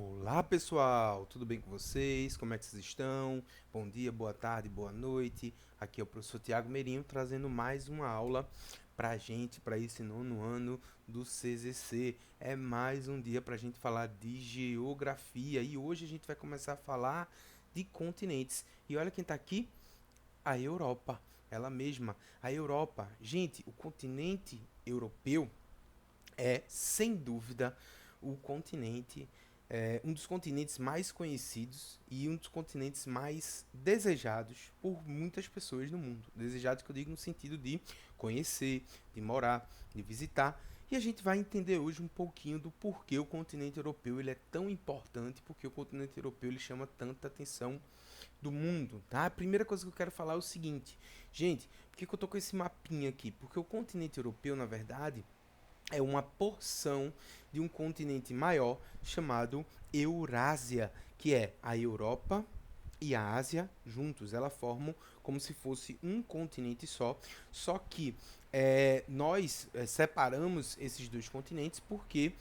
Olá pessoal, tudo bem com vocês? Como é que vocês estão? Bom dia, boa tarde, boa noite. Aqui é o professor Tiago Meirinho trazendo mais uma aula para gente, para esse nono ano do CZC. É mais um dia para a gente falar de geografia e hoje a gente vai começar a falar de continentes. E olha quem está aqui, a Europa, ela mesma, a Europa. Gente, o continente europeu é, sem dúvida, o continente, um dos continentes mais conhecidos e um dos continentes mais desejados por muitas pessoas no mundo. Desejados que eu digo no sentido de conhecer, de morar, de visitar. E a gente vai entender hoje um pouquinho do porquê o continente europeu ele é tão importante, porque o continente europeu ele chama tanta atenção do mundo, tá? A primeira coisa que eu quero falar é o seguinte, gente, por que eu tô com esse mapinha aqui? Porque o continente europeu, na verdade, é uma porção de um continente maior chamado Eurásia, que é a Europa e a Ásia juntos. Elas formam como se fosse um continente só que nós separamos esses dois continentes porque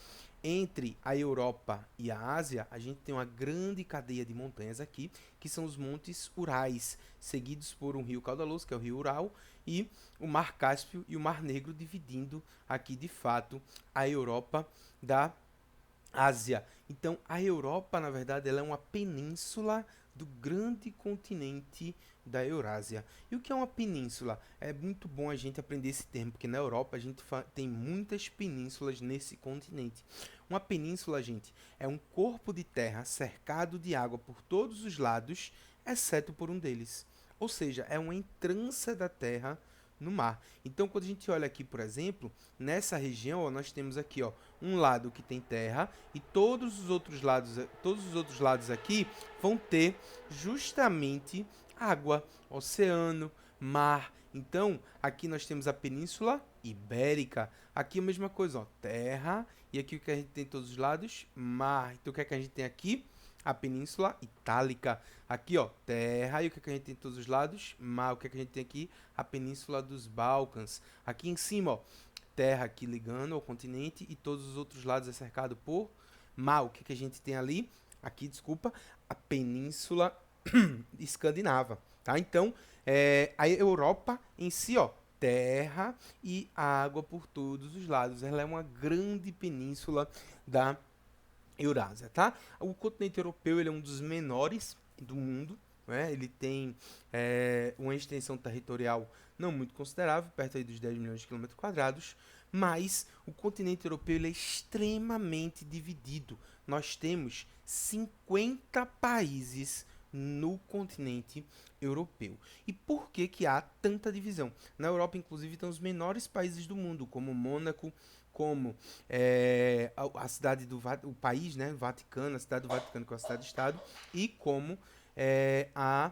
entre a Europa e a Ásia a gente tem uma grande cadeia de montanhas aqui, que são os montes Urais, seguidos por um rio caudaloso, que é o rio Ural, e o Mar Cáspio e o Mar Negro, dividindo aqui de fato a Europa da Ásia. Então, a Europa, na verdade, ela é uma península do grande continente da Eurásia. E o que é uma península? É muito bom a gente aprender esse termo, porque na Europa a gente tem muitas penínsulas nesse continente. Uma península, gente, é um corpo de terra cercado de água por todos os lados, exceto por um deles. Ou seja, é uma entrança da terra no mar. Então, quando a gente olha aqui, por exemplo, nessa região, ó, nós temos aqui, ó, um lado que tem terra e todos os outros lados aqui vão ter justamente água, oceano, mar. Então, aqui nós temos a Península Ibérica. Aqui a mesma coisa, ó, terra e aqui o que a gente tem em todos os lados, mar. Então, o que é que a gente tem aqui? A Península Itálica. Aqui, ó, terra. E o que é que a gente tem em todos os lados? Mar. O que é que a gente tem aqui? A Península dos Balcãs. Aqui em cima, ó, terra aqui ligando ao continente e todos os outros lados é cercado por mar. O que é que a gente tem ali? Aqui, desculpa, a Península Escandinava, tá? Então, a Europa em si, ó, terra e água por todos os lados. Ela é uma grande península da Eurásia, tá? O continente europeu ele é um dos menores do mundo, né? Ele tem uma extensão territorial não muito considerável, perto aí dos 10 milhões de quilômetros quadrados, mas o continente europeu ele é extremamente dividido. Nós temos 50 países no continente europeu. E por que que há tanta divisão? Na Europa, inclusive, estão os menores países do mundo, como Mônaco, como a cidade o país, né, Vaticano, a cidade do Vaticano, que é uma cidade-estado, e como é, a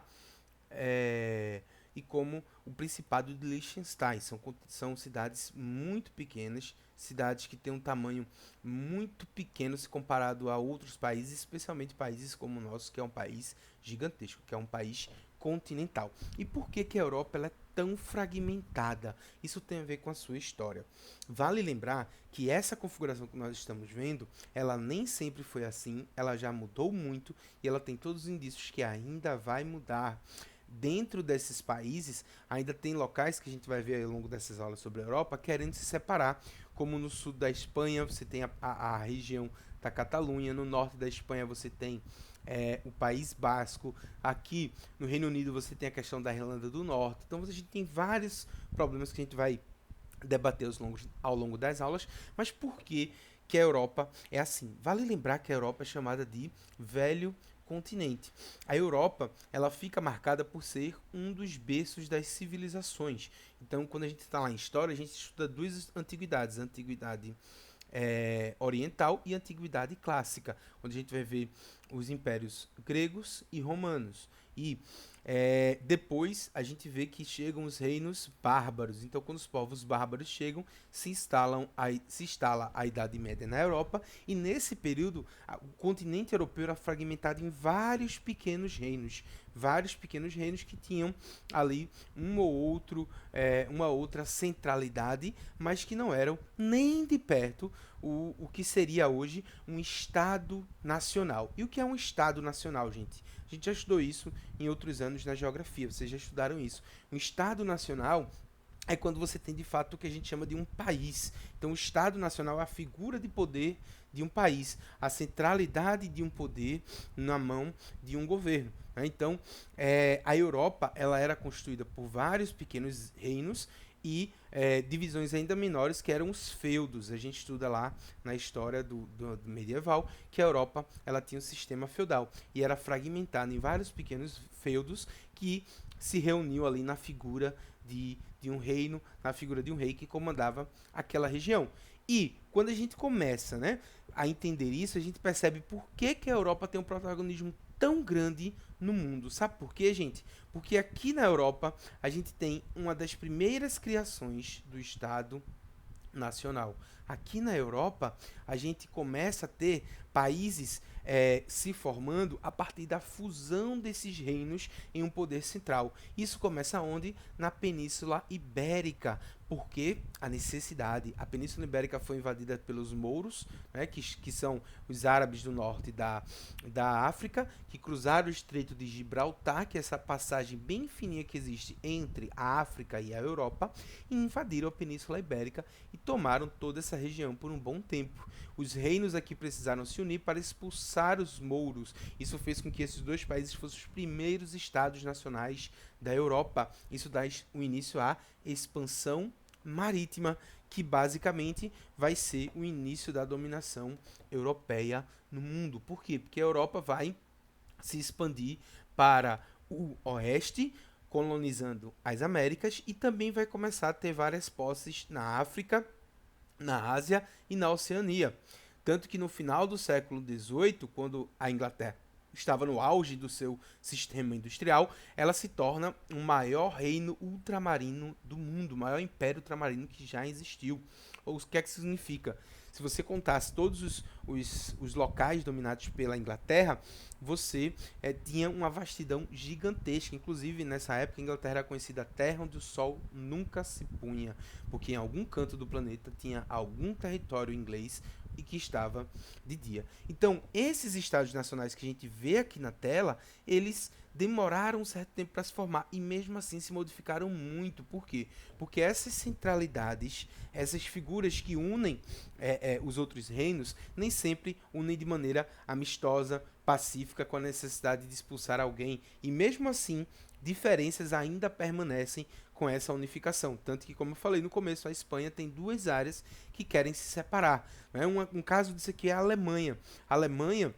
é, e como o Principado de Liechtenstein. São cidades muito pequenas, cidades que têm um tamanho muito pequeno se comparado a outros países, especialmente países como o nosso, que é um país gigantesco, que é um país continental. E por que que a Europa ela é tão fragmentada? Isso tem a ver com a sua história. Vale lembrar que essa configuração que nós estamos vendo, ela nem sempre foi assim, ela já mudou muito e ela tem todos os indícios que ainda vai mudar. Dentro desses países, ainda tem locais que a gente vai ver ao longo dessas aulas sobre a Europa querendo se separar, como no sul da Espanha você tem a região da Catalunha, no norte da Espanha você tem o País Basco, aqui no Reino Unido você tem a questão da Irlanda do Norte. Então a gente tem vários problemas que a gente vai debater ao longo das aulas, mas por que que a Europa é assim? Vale lembrar que a Europa é chamada de velho continente. A Europa, ela fica marcada por ser um dos berços das civilizações. Então, quando a gente está lá em história, a gente estuda duas antiguidades, a antiguidade oriental e a antiguidade clássica, onde a gente vai ver os impérios gregos e romanos. E Depois a gente vê que chegam os reinos bárbaros. Então, quando os povos bárbaros chegam, se instala a Idade Média na Europa, e nesse período o continente europeu era fragmentado em vários pequenos reinos que tinham ali uma outra centralidade, mas que não eram nem de perto o que seria hoje um Estado nacional. E o que é um Estado nacional, gente? A gente já estudou isso em outros anos na geografia, vocês já estudaram isso. Um Estado nacional é quando você tem de fato o que a gente chama de um país. Então, o Estado Nacional é a figura de poder de um país, a centralidade de um poder na mão de um governo. Né? Então, a Europa ela era constituída por vários pequenos reinos e divisões ainda menores que eram os feudos. A gente estuda lá na história do medieval que a Europa ela tinha um sistema feudal e era fragmentada em vários pequenos feudos que se reuniam ali na figura de um reino, na figura de um rei que comandava aquela região. E quando a gente começa, né, a entender isso, a gente percebe por que a Europa tem um protagonismo tão grande no mundo. Sabe por quê, gente? Porque aqui na Europa a gente tem uma das primeiras criações do Estado nacional. Aqui na Europa, a gente começa a ter países se formando a partir da fusão desses reinos em um poder central. Isso começa onde? Na Península Ibérica. Porque a necessidade. A Península Ibérica foi invadida pelos mouros, né, que são os árabes do norte da África, que cruzaram o Estreito de Gibraltar, que é essa passagem bem fininha que existe entre a África e a Europa, e invadiram a Península Ibérica e tomaram toda essa região por um bom tempo. Os reinos aqui precisaram se unir para expulsar os mouros. Isso fez com que esses dois países fossem os primeiros estados nacionais da Europa. Isso dá o início à expansão marítima, que basicamente vai ser o início da dominação europeia no mundo. Por quê? Porque a Europa vai se expandir para o oeste, colonizando as Américas, e também vai começar a ter várias posses na África, na Ásia e na Oceania. Tanto que no final do século XVIII, quando a Inglaterra estava no auge do seu sistema industrial, ela se torna o maior reino ultramarino do mundo, o maior império ultramarino que já existiu. Ou o que é que significa? Se você contasse todos os locais dominados pela Inglaterra, você tinha uma vastidão gigantesca. Inclusive, nessa época, a Inglaterra era conhecida a terra onde o sol nunca se punha, porque em algum canto do planeta tinha algum território inglês e que estava de dia. Então, esses estados nacionais que a gente vê aqui na tela, eles demoraram um certo tempo para se formar e mesmo assim se modificaram muito. Por quê? Porque essas centralidades, essas figuras que unem os outros reinos, nem sempre unem de maneira amistosa, pacífica, com a necessidade de expulsar alguém. E mesmo assim, diferenças ainda permanecem com essa unificação. Tanto que, como eu falei no começo, a Espanha tem duas áreas que querem se separar. Né? Um caso disso aqui é a Alemanha. A Alemanha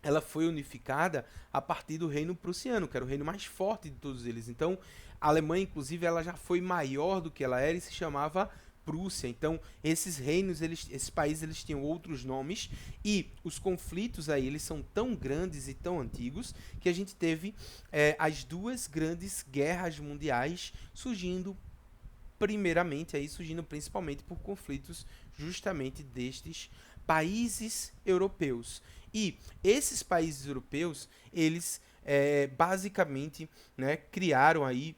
ela foi unificada a partir do reino prussiano, que era o reino mais forte de todos eles. Então, a Alemanha, inclusive, ela já foi maior do que ela era e se chamava Prússia. Então, esses reinos, esses países, eles tinham outros nomes e os conflitos aí, eles são tão grandes e tão antigos que a gente teve as duas grandes guerras mundiais surgindo surgindo principalmente por conflitos justamente destes países europeus. E esses países europeus, eles basicamente, né, criaram aí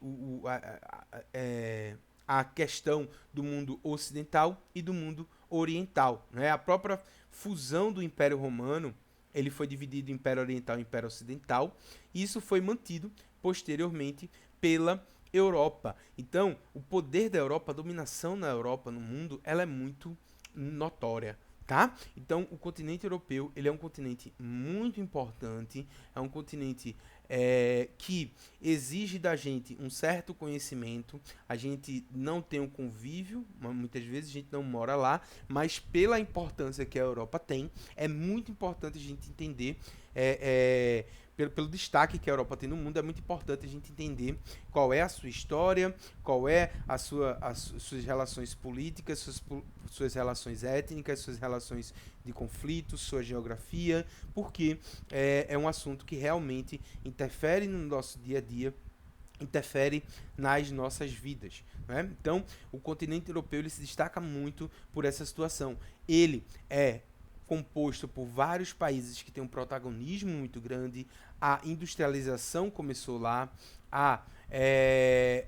a questão do mundo ocidental e do mundo oriental. Né? A própria fusão do Império Romano, ele foi dividido em Império Oriental e Império Ocidental, e isso foi mantido posteriormente pela Europa. Então, o poder da Europa, a dominação na Europa, no mundo, ela é muito notória. Tá? Então, o continente europeu ele é um continente muito importante, é um continente que exige da gente um certo conhecimento. A gente não tem um convívio, muitas vezes a gente não mora lá, mas pela importância que a Europa tem, é muito importante a gente entender pelo destaque que a Europa tem no mundo, é muito importante a gente entender qual é a sua história, qual é as suas relações políticas, suas relações étnicas, suas relações de conflito, sua geografia, porque é um assunto que realmente interfere no nosso dia a dia interfere nas nossas vidas, né? Então, o continente europeu ele se destaca muito por essa situação. Ele é composto por vários países que têm um protagonismo muito grande, a industrialização começou lá,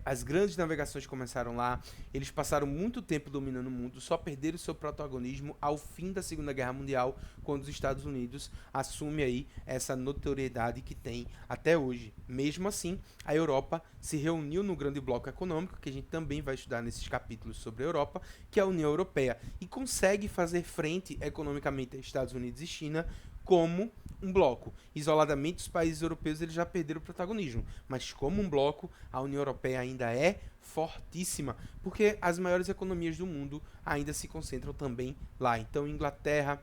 as grandes navegações começaram lá, eles passaram muito tempo dominando o mundo, só perderam seu protagonismo ao fim da Segunda Guerra Mundial, quando os Estados Unidos assume aí essa notoriedade que tem até hoje. Mesmo assim, a Europa se reuniu no grande bloco econômico, que a gente também vai estudar nesses capítulos sobre a Europa, que é a União Europeia, e consegue fazer frente economicamente a Estados Unidos e China como um bloco. Isoladamente, os países europeus eles já perderam o protagonismo, mas como um bloco, a União Europeia ainda é fortíssima, porque as maiores economias do mundo ainda se concentram também lá. Então, Inglaterra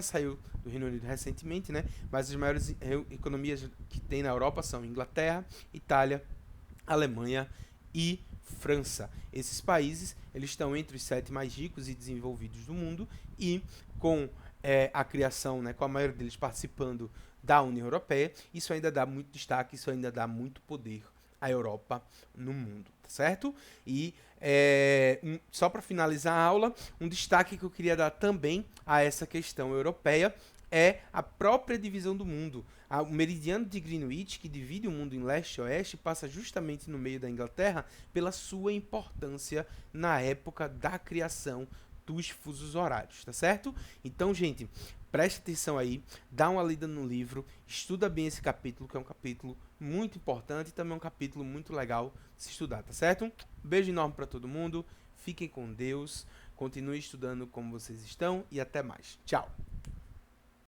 saiu do Reino Unido recentemente, né? Mas as maiores economias que tem na Europa são Inglaterra, Itália, Alemanha e França. Esses países eles estão entre os 7 mais ricos e desenvolvidos do mundo e com a criação, né, com a maioria deles participando da União Europeia, isso ainda dá muito destaque, isso ainda dá muito poder à Europa no mundo, tá certo? E só para finalizar a aula, um destaque que eu queria dar também a essa questão europeia é a própria divisão do mundo. O meridiano de Greenwich, que divide o mundo em leste e oeste, passa justamente no meio da Inglaterra pela sua importância na época da criação dos fusos horários, tá certo? Então, gente, preste atenção aí, dá uma lida no livro, estuda bem esse capítulo, que é um capítulo muito importante e também um capítulo muito legal de se estudar, tá certo? Beijo enorme para todo mundo, fiquem com Deus, continuem estudando como vocês estão e até mais. Tchau!